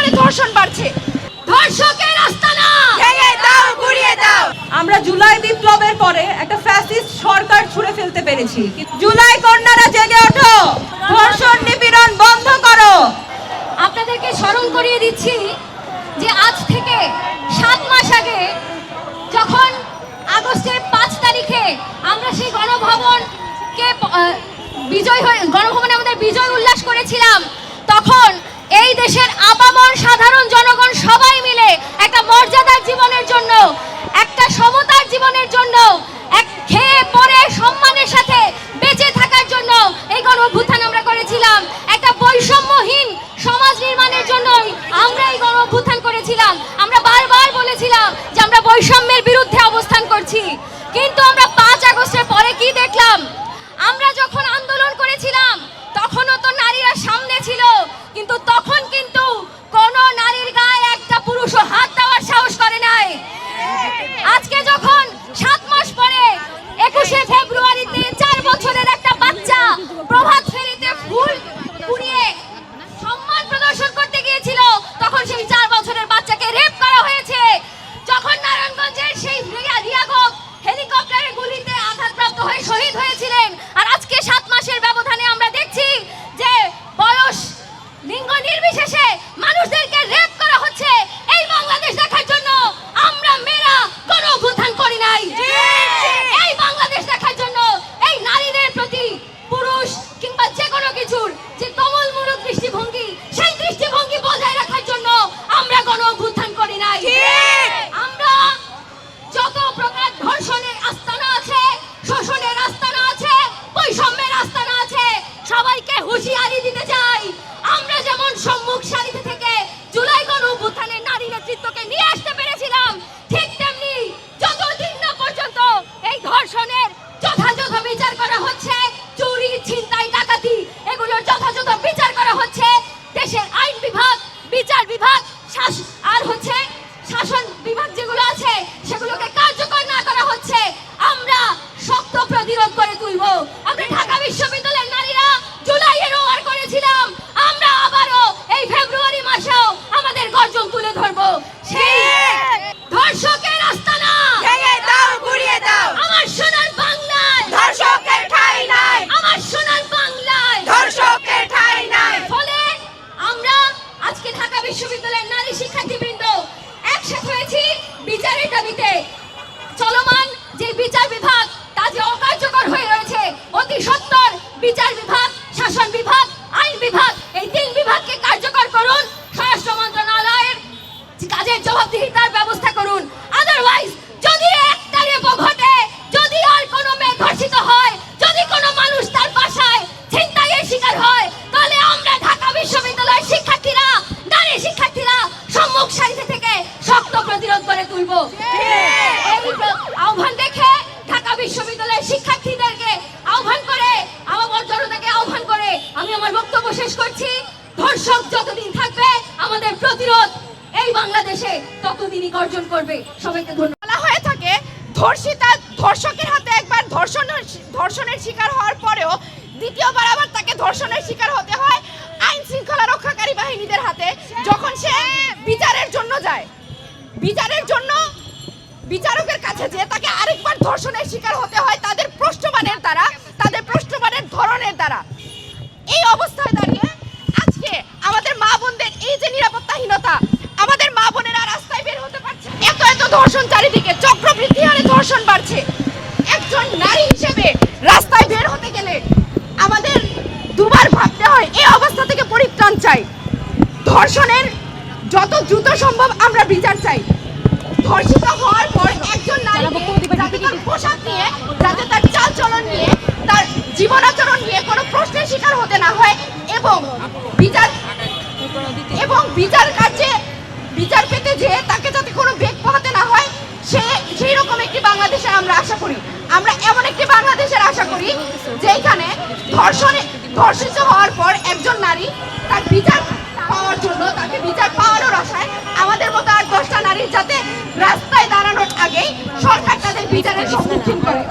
হারে ধর্ষণ বাড়ছে। ধর্ষকের আস্তানা ভেঙে দাও, গুড়িয়ে দাও। আমরা জুলাই বিপ্লবের পরে একটা ফ্যাসিস্ট সরকার ছুঁড়ে ফেলতে পেরেছি। জুলাই কন্যারা জেগে ওঠো, ধর্ষণ নিপীড়ন বন্ধ করো। আপনাদেরকে স্মরণ করিয়ে দিচ্ছি যে আজ থেকে 7 মাস আগে যখন আগস্টের 5 তারিখে আমরা সেই গণভবনে আমাদের বিজয় উল্লাস করেছিলাম, তখন এই দেশের আপামর সাধারণ জনগণ সবাই মিলে একটা মর্যাদার জীবনের জন্য, একটা সমতার জীবনের জন্য, এক খেয়ে পরে সম্মানের সাথে বেঁচে থাকার জন্য এই গণঅভ্যুত্থান আমরা করেছিলাম। একটা বৈষম্যহীন সমাজ নির্মাণের জন্যই আমরা এই গণঅভ্যুত্থান করেছিলাম। আমরা বারবার বলেছিলাম যে আমরা বৈষম্যের বিরুদ্ধে অবস্থান করছি, কিন্তু আমরা 5 আগস্টের পরে কি দেখলাম? আমরা যখন আন্দোলন করেছিলাম তখনও তো নারীরা সামনে ছিল, কিন্তু তখন কিন্তু কোন নারীর গায়ে একটা পুরুষও হাত দেওয়ার সাহস করে নাই। আজকে যখন 7 মাস পরে 21শে ফেব্রুয়ারিতে 4 বছরের একটা বাচ্চা প্রভাত ফেরিতে ফুল কুড়িয়ে সম্মান প্রদর্শন করতে গিয়েছিল, তখন সেই 4 বছরের বাচ্চাকে রেপ করা হয়েছে। যখন নারায়ণগঞ্জের সেই রিয়াগোপ হেলিকপ্টারের গুলিতে আঘাতপ্রাপ্ত হয়ে শহীদ হয়েছিলেন, আর আজকে 7 মাসের ব্যবধানে আমরা দেখছি যে বয়স লিঙ্গ নির্বিশেষে মানুষদেরকে রেপ করা হচ্ছে। এই বাংলাদেশ দেখার জন্য আমরা মেয়েরা কোনো অভ্যুত্থান করি নাই। এই বাংলাদেশ দেখার জন্য এই নারীদের প্রতি পুরুষ কিংবা যে কোনো কিছুর যে কমলমূলক দৃষ্টিভঙ্গি, সেই দৃষ্টিভঙ্গি বজায় রাখার জন্য আমরা কোনো অভ্যুত্থান করি নাই। আমরা যত প্রকার ধর্ষণের আস্তানা আছে, শোষণের আস্তানা আছে, বৈষম্যের আস্তানা আছে, সবাইকে হুঁশিয়ারি দিতে চাই। আমরা যেমন সম্মুখ সারিতে থেকে জুলাই গণঅভ্যুত্থানের নারী নেতৃত্বকে নিয়ে আসতে পেরেছিলাম, ঠিক তেমনি যতদিন না পর্যন্ত এই ধর্ষণের যথাযথ বিচার করা হচ্ছে, চুরি, ছিনতাই, ডাকাতি এগুলোর যথাযথ বিচার করা হচ্ছে, দেশের আইন বিভাগ, বিচার বিভাগ আর শাসন বিভাগ যেগুলো আছে সেগুলোকে কার্যকর না করা হচ্ছে, আমরা শক্ত প্রতিরোধ করে তুলব। আমরা ঢাকা বিশ্ববিদ্যালয়ের নারীরা জুলাইয়ের ওয়ার করেছিলাম, আমরা আবারও এই ফেব্রুয়ারি মাসেও আমাদের গর্জন তুলে ধরব। সেই ধর্ষকের আস্তানা ভেঙে দাও, গুড়িয়ে দাও। আমার সোনার বাংলায় ধর্ষকের ঠাঁই নাই, আমার সোনার বাংলায় ধর্ষকের ঠাঁই নাই। ফলে আমরা আজকে ঢাকা বিশ্ববিদ্যালয়ের নারী শিক্ষার্থীবৃন্দ একসাথে হয়েছি বিচারের দাবিতে। চলমান যে বিচার বিভাগ তা যে অকার্যকর হয়ে রয়েছে, অতি সত্বর বিচার বিভাগ, শাসন বিভাগ, আইন বিভাগ এই 3 বিভাগকে কার্যকর করুন। স্বরাষ্ট্র মন্ত্রণালয়ের কাজের জবাবদিহিতার ব্যবস্থা করুন। আদারওয়াইজ যদি একটা রেপও ঘটে, যদি আর কোনো মেয়ে ধর্ষিত হয়, যদি কোনো মানুষ তার বাসায় ছিনতাইয়ের শিকার হয়, তাহলে আমরা ঢাকা বিশ্ববিদ্যালয়ের শিক্ষার্থীরা, নারী শিক্ষার্থীরা সম্মুখ সারিতে থেকে শক্ত প্রতিরোধ করে তুলব। এই আহ্বান দেখে ঢাকা বিশ্ববিদ্যালয়ের শিক্ষার্থীদেরকে আহ্বান করে, আমার জনতাকে আহ্বান করে আমি আমার বক্তব্য শেষ করছি। ধর্ষক যতদিন থাকবে, আমাদের প্রতিরোধ এই বাংলাদেশে ততদিনই গর্জন করবে। সবাইকে ধন্যবাদ। বলা হয়ে থাকে ধর্ষকের হাতে একবার ধর্ষণের শিকার হওয়ার পরেও দ্বিতীয়বার আবার তাকে ধর্ষণের শিকার হতে হয় আইন শৃঙ্খলা রক্ষাকারী বাহিনীদের হাতে, যখন সে বিচারের জন্য যায়। বিচারের জন্য বিচারকের কাছে যে তাকে আরেকবার ধর্ষণের শিকার হতে হয় তাদের প্রশ্নমানের দ্বারা, তাদের প্রশ্নমানের ধরনের দ্বারা। এই অবস্থায় দাঁড়িয়ে আজকে আমাদের মা বোনদের এই যে নিরাপত্তাহীনতা, আমাদের মা বোনেরা রাস্তায় বের হতে পারছে, এত ধর্ষণ চারিদিকে, চক্রবৃদ্ধি হারে ধর্ষণ বাড়ছে। একজন নারী হিসেবে রাস্তায় বের হতে গেলে আমাদের দুবার ভাবতে হয়। এই অবস্থা থেকে পরিত্রাণ চাই। ধর্ষণের যত দ্রুত সম্ভব আমরা বিচার চাই। ধর্ষিত হওয়ার পর একজন নারী যাতে তার পোশাক নিয়ে, যাতে তার চালচলন নিয়ে, তার জীবনাচরণ নিয়ে কোনো প্রশ্নের শিকার হতে না হয়, এবং বিচার কার্যে বিচার পেতে যে তাকে যাতে কোনো বেগ পোহাতে না হয়, সেই রকম একটি বাংলাদেশের আমরা আশা করি। আমরা এমন একটি বাংলাদেশের আশা করি যেখানে ধর্ষিত হওয়ার পর একজন নারী তার বিচার পাওয়ার জন্য, তাকে বিচার পাওয়ার আশায় আমাদের মতো আর 10টা নারীর যাতে রাস্তায় দাঁড়ানোর আগেই সরকার তাদের বিচারের সম্মুখীন করে,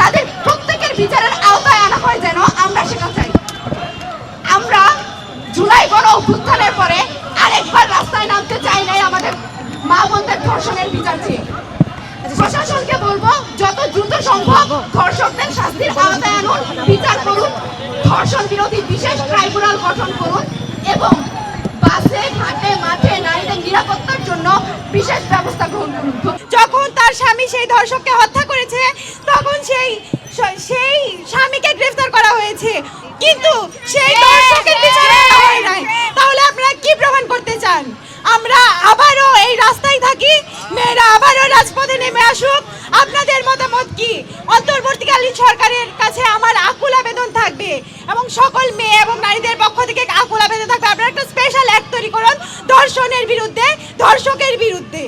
তাদের প্রত্যেকের বিচারের আওতায় আনা হয় যেন, আমরা সেটা চাই। আমরা জুলাই গণ অভ্যুত্থানের পরে আরেকবার ধর্ষণের বিচার চেয়ে। প্রশাসনকে বলবো যত দ্রুত সম্ভব ধর্ষকদের শাস্তির আওতায় আনুন, বিচার করুন, ধর্ষণ বিরোধী বিশেষ ট্রাইব্যুনাল গঠন করুন এবং বাসে ঘাটে মাঠে নারীদের নিরাপত্তার জন্য বিশেষ ব্যবস্থা গ্রহণ করুন। যখন তার স্বামী সেই ধর্ষককে হত্যা করেছে তখন সেই স্বামীকে গ্রেফতার করা হয়েছে, কিন্তু সেই ধর্ষকের বিচার হয় নাই। তাহলে আপনারা কি প্রমাণ করতে চান? আমরা আবারও এই রাস্তায় থাকি, মেয়েরা আবারও রাজপথে নেমে আসুক। আপনাদের মতামত কি? অন্তর্বর্তীকালীন সরকারের কাছে আমার আকুল আবেদন থাকবে এবং সকল মেয়ে এবং নারীদের পক্ষ থেকে আকুল আবেদন থাকবে, আপনারা একটা স্পেশাল অ্যাক্ট তৈরি করুন ধর্ষণের বিরুদ্ধে, ধর্ষকের বিরুদ্ধে,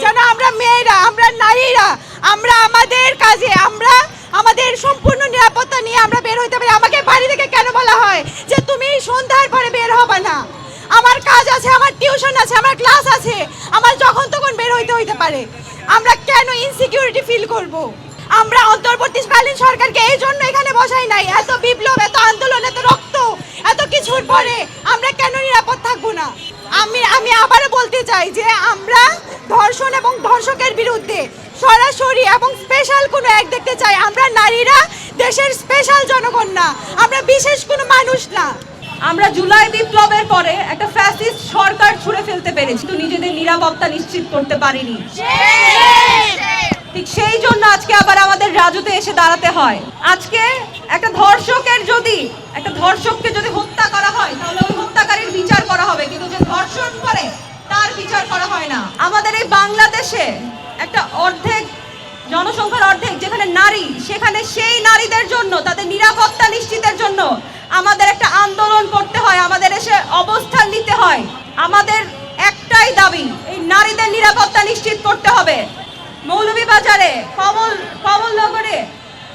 যেন আমরা মেয়েরা, আমরা নারীরা, আমরা আমাদের কাজে, আমরা আমাদের সম্পূর্ণ নিরাপত্তা নিয়ে আমরা বের হইতে পারি। আমাকে বাড়ি থেকে কেন বলা হয় যে তুমি সন্ধ্যার পরে বের হবে না? আমার কাজ আছে, আমার টিউশন আছে, আমার ক্লাস আছে, আমার যখন তখন বের হইতে পারে। আমরা কেন ইনসিকিউরিটি ফিল করব? আমরা অন্তর্বর্তীকালীন সরকারকে এই জন্য এখানে বসাই নাই। এত বিপ্লব, এত আন্দোলন, এত রক্ত, এত কিছুর পরে আমরা কেন নিরাপদ থাকবো না? আমি আবারও বলতে চাই যে আমরা ধর্ষণ এবং ধর্ষকের বিরুদ্ধে সরাসরি এবং স্পেশাল কোনো এক দেখতে চাই। আমরা নারীরা দেশের স্পেশাল জনগণ না, আমরা বিশেষ কোনো মানুষ না। আমরা জুলাই বিপ্লবের পরে একটা ফ্যাসিস্ট সরকার ছুঁড়ে ফেলতে পেরেছি, কিন্তু নিজেদের নিরাপত্তা নিশ্চিত করতে পারিনি। ঠিক সেই জন্য আজকে আবার আমাদের রাজুতে এসে দাঁড়াতে হয়। আজকে একটা ধর্ষককে যদি হত্যা করা হয় তাহলে ওই হত্যাকারীর বিচার করা হবে, কিন্তু যে ধর্ষণ করে তার বিচার করা হয় না। আমাদের এই বাংলাদেশে একটা জনসংখ্যার অর্ধেক যেখানে নারী, সেখানে সেই নারীদের জন্য, তাদের নিরাপত্তা নিশ্চিতের জন্য আমাদের একটা আন্দোলন করতে হয়, আমাদের এসে অবস্থান নিতে হয়। আমাদের একটাই দাবি, এই নারীদের নিরাপত্তা নিশ্চিত করতে হবে। মৌলভীবাজারে কমলনগরে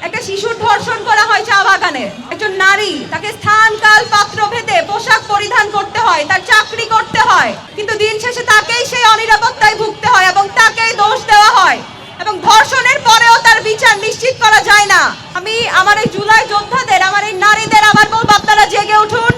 একটা শিশুর ধর্ষণ করা হয় চা বাগানে। একজন নারী, তাকে স্থান কাল পাত্র ভেদে পোশাক পরিধান করতে হয়, তার চাকরি করতে হয়, কিন্তু দিন শেষে তাকেই সেই অনিরাপত্তায় ভুগতে হয় এবং তাকেই দোষ দেওয়া হয় এবং ধর্ষণের পরেও তার বিচার নিশ্চিত করা যায় না। আমি আমার এই জুলাই যোদ্ধাদের, আমার এই নারীদের আবার বলবো, আপনারা জেগে উঠুন,